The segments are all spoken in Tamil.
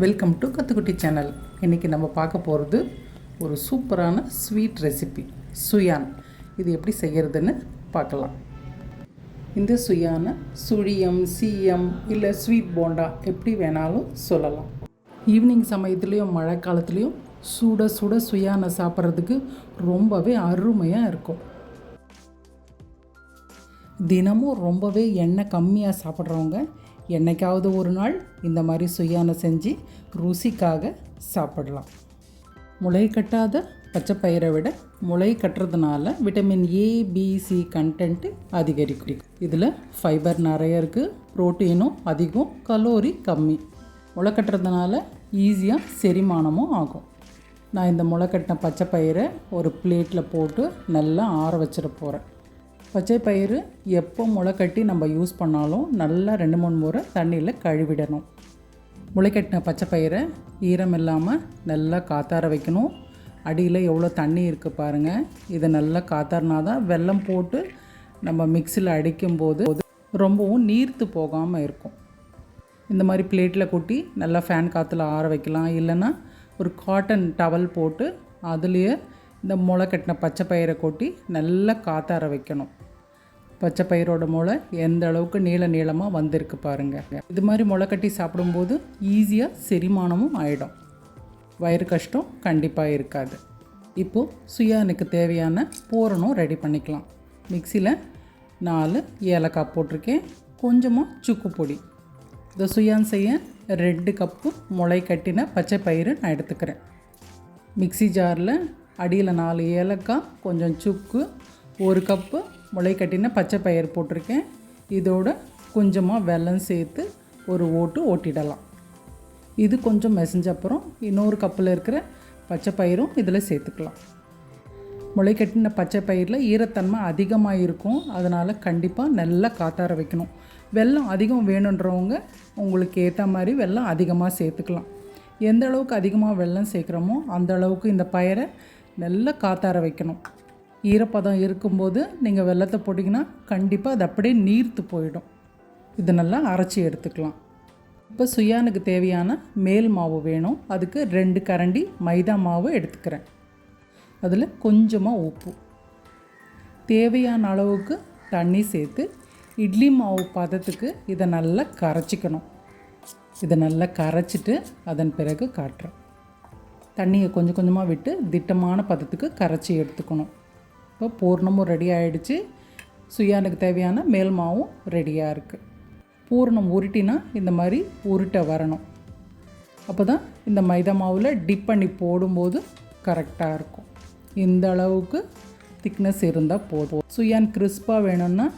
Welcome to Kathukutti channel. இன்றைக்கி நம்ம பார்க்க போகிறது ஒரு சூப்பரான ஸ்வீட் ரெசிபி சுயான். இது எப்படி செய்கிறதுன்னு பார்க்கலாம். இந்த சுயானை சுழியம், சீயம் இல்லை ஸ்வீட் போண்டா எப்படி வேணாலும் சொல்லலாம். ஈவினிங் சமயத்துலேயும் மழை காலத்துலேயும் சுட சுட சுயானை சாப்பிட்றதுக்கு ரொம்பவே அருமையாக இருக்கும். தினமும் ரொம்பவே எண்ணெய் கம்மியாக சாப்பிட்றவங்க என்னைக்காவது ஒரு நாள் இந்த மாதிரி சுயானை செஞ்சு ருசிக்காக சாப்பிடலாம். முளை கட்டாத பச்சைப்பயிரை விட முளை கட்டுறதுனால vitamin A, B, C content அதிகரிக்கும். இதில் ஃபைபர் நிறைய இருக்குது, ப்ரோட்டீனும் அதிகம், கலோரி கம்மி. முளை கட்டுறதுனால ஈஸியாக செரிமானமும் ஆகும். நான் இந்த முளை கட்டின பச்சைப்பயிரை ஒரு பிளேட்டில் போட்டு நல்லா ஆற வச்சிட போகிறேன். பச்சை பயிறு எப்போ முளை கட்டி நம்ம யூஸ் பண்ணாலும் நல்லா 2-3 முறை தண்ணியில் கழுவிடணும். முளைக்கட்டின பச்சை பயிரை ஈரம் இல்லாமல் நல்லா காத்தார வைக்கணும். அடியில் எவ்வளோ தண்ணி இருக்குது பாருங்கள். இதை நல்லா காத்தாரினா தான் வெல்லம் போட்டு நம்ம மிக்சியில் அடிக்கும்போது ரொம்பவும் நீர்த்து போகாமல் இருக்கும். இந்த மாதிரி பிளேட்டில் கொட்டி நல்லா ஃபேன் காற்றுல ஆற வைக்கலாம். இல்லைன்னா ஒரு காட்டன் டவல் போட்டு அதுலேயே இந்த முளை கட்டின பச்சை பயிரை கொட்டி நல்லா காத்தார வைக்கணும். பச்சை பயிரோட முளை எந்த அளவுக்கு நீளமாக வந்திருக்கு பாருங்கள். இது மாதிரி முளை கட்டி சாப்பிடும்போது ஈஸியாக செரிமானமும் ஆகிடும். வயிறு கஷ்டம் கண்டிப்பாக இருக்காது. இப்போது சுயானுக்கு தேவையான பூரணம் ரெடி பண்ணிக்கலாம். மிக்சியில் 4 ஏலக்காய் போட்டிருக்கேன், கொஞ்சமாக சுக்கு பொடி. இந்த சுயான் செய்ய 2 கப்பு முளை கட்டின பச்சை பயிறு நான் எடுத்துக்கிறேன். மிக்சி ஜாரில் அடியில் 4 ஏலக்காய், கொஞ்சம் சுக்கு, 1 கப்பு முளை கட்டின பச்சை பயிர் போட்டிருக்கேன். இதோட கொஞ்சமாக வெல்லம் சேர்த்து ஒரு ஓட்டிடலாம். இது கொஞ்சம் மெசஞ்ச அப்புறம் இன்னொரு கப்பில் இருக்கிற பச்சை பயிரும் இதில் சேர்த்துக்கலாம். முளை கட்டின பச்சை பயிரில் ஈரத்தன்மை அதிகமாக இருக்கும், அதனால் கண்டிப்பாக நல்லா காத்தார வைக்கணும். வெல்லம் அதிகம் வேணுன்றவங்க உங்களுக்கு ஏற்ற மாதிரி வெல்லம் அதிகமாக சேர்த்துக்கலாம். எந்த அளவுக்கு அதிகமாக வெல்லம் சேர்க்குறோமோ அந்த அளவுக்கு இந்த பயிரை நல்லா காத்தார வைக்கணும். ஈரப்பதம் இருக்கும்போது நீங்கள் வெல்லத்தை போட்டிங்கன்னா கண்டிப்பாக அது அப்படியே நீர்த்து போயிடும். இது நல்லா அரைச்சி எடுத்துக்கலாம். இப்போ சுயானுக்கு தேவையான மேல் மாவு வேணும். அதுக்கு 2 கரண்டி மைதா மாவு எடுத்துக்கிறேன். அதில் கொஞ்சமாக உப்பு, தேவையான அளவுக்கு தண்ணி சேர்த்து இட்லி மாவு பதத்துக்கு இதை நல்லா கரைச்சிக்கணும். இதை நல்லா கரைச்சிட்டு அதன் பிறகு காட்டுறேன். தண்ணியை கொஞ்சம் கொஞ்சமாக விட்டு திட்டமான பதத்துக்கு கரைச்சி எடுத்துக்கணும். இப்போ பூர்ணமும் ரெடி ஆகிடுச்சு. சுயானுக்கு தேவையான மேல் மாவும் ரெடியாக இருக்குது. பூர்ணம் உருட்டினா இந்த மாதிரி உருட்ட வரணும். அப்போ தான் இந்த மைதா மாவில் டிப் பண்ணி போடும்போது கரெக்டாக இருக்கும். இந்த அளவுக்கு திக்னஸ் இருந்தால் போதும். சுயான் கிறிஸ்பாக வேணும்னா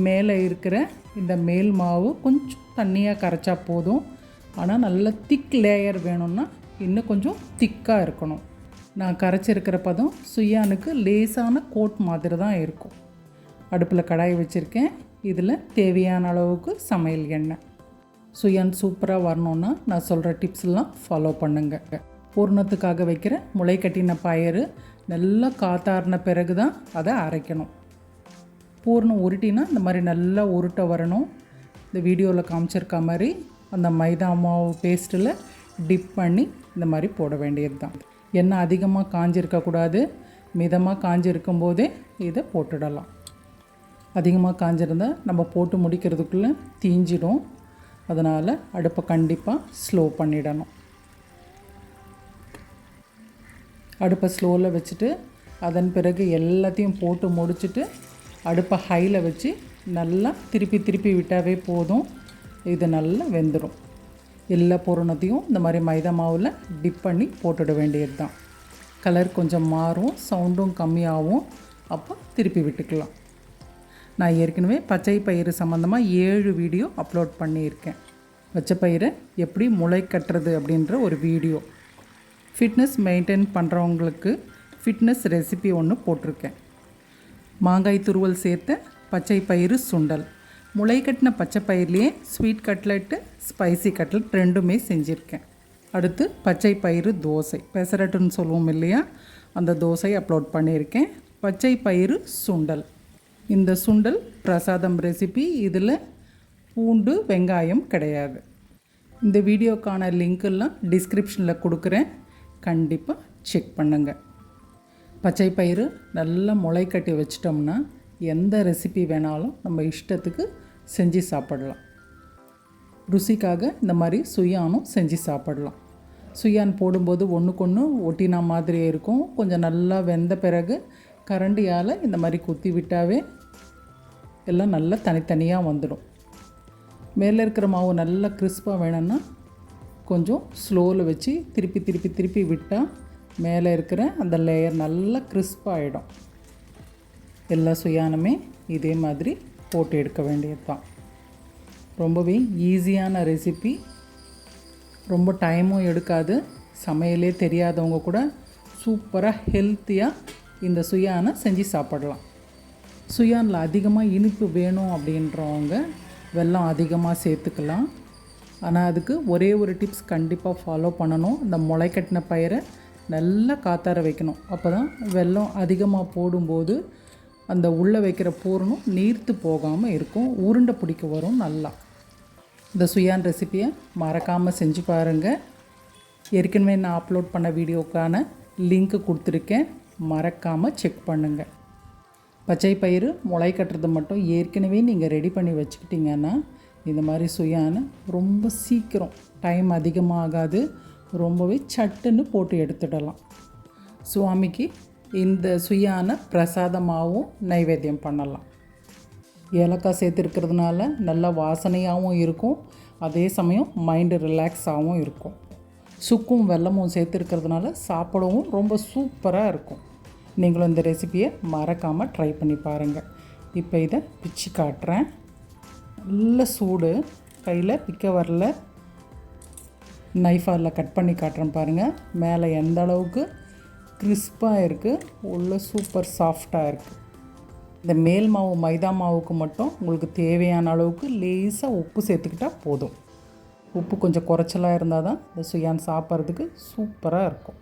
மேலே இருக்கிற இந்த மேல் மாவு கொஞ்சம் தண்ணியாக கரைச்சா போதும். ஆனால் நல்ல திக் லேயர் வேணும்னா இன்னும் கொஞ்சம் திக்காக இருக்கணும். நான் கரைச்சிருக்கிற பதம் சுயானுக்கு லேசான கோட் மாதிரி தான் இருக்கும். அடுப்பில் கடாய் வச்சுருக்கேன். இதில் தேவையான அளவுக்கு சமையல் எண்ணெய். சுயான் சூப்பராக வரணுன்னா நான் சொல்கிற டிப்ஸ்லாம் ஃபாலோ பண்ணுங்க. பூர்ணத்துக்காக வைக்கிற முளை கட்டின பயிறு நல்லா காத்தாறின பிறகு தான் அதை அரைக்கணும். பூர்ணம் உருட்டினா இந்த மாதிரி நல்லா உருட்ட வரணும். இந்த வீடியோவில் காமிச்சிருக்க மாதிரி அந்த மைதா மாவு பேஸ்ட்டில் டிப் பண்ணி இந்த மாதிரி போட வேண்டியது தான். எண்ணெய் அதிகமாக காஞ்சிருக்கக்கூடாது, மிதமாக காஞ்சிருக்கும் போதே இதை போட்டுடலாம். அதிகமாக காஞ்சிருந்தால் நம்ம போட்டு முடிக்கிறதுக்குள்ளே தீஞ்சிடும். அதனால் அடுப்பை கண்டிப்பாக ஸ்லோ பண்ணிடணும். அடுப்பை ஸ்லோவில் வச்சுட்டு அதன் பிறகு எல்லாத்தையும் போட்டு முடிச்சுட்டு அடுப்பை ஹையில் வச்சு நல்லா திருப்பி விட்டாவே போதும். இது நல்லா வெந்துடும். எல்லா பூரணத்தையும் இந்த மாதிரி மைதா மாவில் டிப் பண்ணி போட்டுட வேண்டியது தான். கலர் கொஞ்சம் மாறும், சவுண்டும் கம்மியாகும். அப்போ திருப்பி விட்டுக்கலாம். நான் ஏற்கனவே பச்சை பயிறு சம்மந்தமாக 7 வீடியோ அப்லோட் பண்ணியிருக்கேன். பச்சை பயிரை எப்படி முளை கட்டுறது அப்படின்ற ஒரு வீடியோ. ஃபிட்னஸ் மெயின்டைன் பண்ணுறவங்களுக்கு ஃபிட்னஸ் ரெசிபி ஒன்று போட்டிருக்கேன். மாங்காய் துருவல் சேர்த்த பச்சை பயிறு சுண்டல். முளை கட்டின பச்சை பயிர்லேயே ஸ்வீட் கட்லெட்டு, ஸ்பைசி கட்லெட் ரெண்டுமே செஞ்சுருக்கேன். அடுத்து பச்சை பயிறு தோசை, பெசரட்டுன்னு சொல்லுவோம் இல்லையா, அந்த தோசை அப்லோட் பண்ணியிருக்கேன். பச்சை பயிறு சுண்டல். இந்த சுண்டல் பிரசாதம் ரெசிபி. இதில் பூண்டு வெங்காயம் கிடையாது. இந்த வீடியோக்கான லிங்க்கெல்லாம் டிஸ்கிரிப்ஷனில் கொடுக்குறேன், கண்டிப்பாக செக் பண்ணுங்கள். பச்சை பயிறு நல்லா முளை கட்டி வச்சிட்டோம்னா எந்த ரெசிபி வேணாலும் நம்ம இஷ்டத்துக்கு செஞ்சு சாப்பிடலாம். ருசிக்காக இந்த மாதிரி சுயானும் செஞ்சு சாப்பிடலாம். சுயான் போடும்போது ஒன்றுக்கொன்று ஒட்டினா மாதிரி இருக்கும். கொஞ்சம் நல்லா வெந்த பிறகு கரண்டியால் இந்த மாதிரி குத்தி விட்டாவே எல்லாம் நல்லா தனித்தனியாக வந்துடும். மேலே இருக்கிற மாவு நல்லா கிறிஸ்பாக வேணும்னா கொஞ்சம் ஸ்லோவில் வச்சு திருப்பி திருப்பி திருப்பி விட்டால் மேலே இருக்கிற அந்த லேயர் நல்லா கிறிஸ்பாகிடும். எல்லா சுயானுமே இதே மாதிரி போட்டு எடுக்க வேண்டியது தான். ரொம்பவே ஈஸியான ரெசிபி, ரொம்ப டைமும் எடுக்காது. சமையலே தெரியாதவங்க கூட சூப்பராக ஹெல்த்தியாக இந்த சுயானை செஞ்சு சாப்பிடலாம். சுயானில் அதிகமாக இனிப்பு வேணும் அப்படின்றவங்க வெல்லம் அதிகமாக சேர்த்துக்கலாம். ஆனால் அதுக்கு ஒரே ஒரு டிப்ஸ் கண்டிப்பாக ஃபாலோ பண்ணணும். இந்த முளைக்கட்டின பயிரை நல்லா காத்தார வைக்கணும். அப்போ தான் வெல்லம் அதிகமாக போடும்போது அந்த உள்ளே வைக்கிற பூரணும் நீர்த்து போகாமல் இருக்கும், உருண்டை பிடிக்க வரும் நல்லா. இந்த சுயான் ரெசிப்பியை மறக்காமல் செஞ்சு பாருங்கள். ஏற்கனவே நான் அப்லோட் பண்ண வீடியோக்கான லிங்க்கு கொடுத்துருக்கேன், மறக்காமல் செக் பண்ணுங்கள். பச்சை பயிறு முளை கட்டுறது மட்டும் ஏற்கனவே நீங்கள் ரெடி பண்ணி வச்சுக்கிட்டிங்கன்னா இந்த மாதிரி சுயானை ரொம்ப சீக்கிரம், டைம் அதிகமாகாது, ரொம்பவே சட்டுன்னு போட்டு எடுத்துடலாம். சுவாமிக்கு இந்த சுயான பிரசாதமாகவும் நைவேத்தியம் பண்ணலாம். ஏலக்காய் சேர்த்துருக்கிறதுனால நல்ல வாசனையாகவும் இருக்கும், அதே சமயம் மைண்டு ரிலாக்ஸாகவும் இருக்கும். சுக்கும் வெல்லமும் சேர்த்துருக்கிறதுனால சாப்பிடவும் ரொம்ப சூப்பராக இருக்கும். நீங்களும் இந்த ரெசிப்பியை மறக்காமல் ட்ரை பண்ணி பாருங்கள். இப்போ இதை பிச்சு காட்டுறேன். நல்ல சூடு, கையில் பிக்க வரல, நைஃபால் கட் பண்ணி காட்டுறேன் பாருங்கள். மேலே எந்த அளவுக்கு கிறிஸ்பாக இருக்குது, உள்ள சூப்பர் சாஃப்டாக இருக்குது. இந்த மேல் மாவு மைதா மாவுக்கு மட்டும் உங்களுக்கு தேவையான அளவுக்கு லேசாக உப்பு சேர்த்துக்கிட்டால் போதும். உப்பு கொஞ்சம் குறைச்சலாக இருந்தால் தான் இந்த சுயான் சாப்பிட்றதுக்கு சூப்பராக இருக்கும்.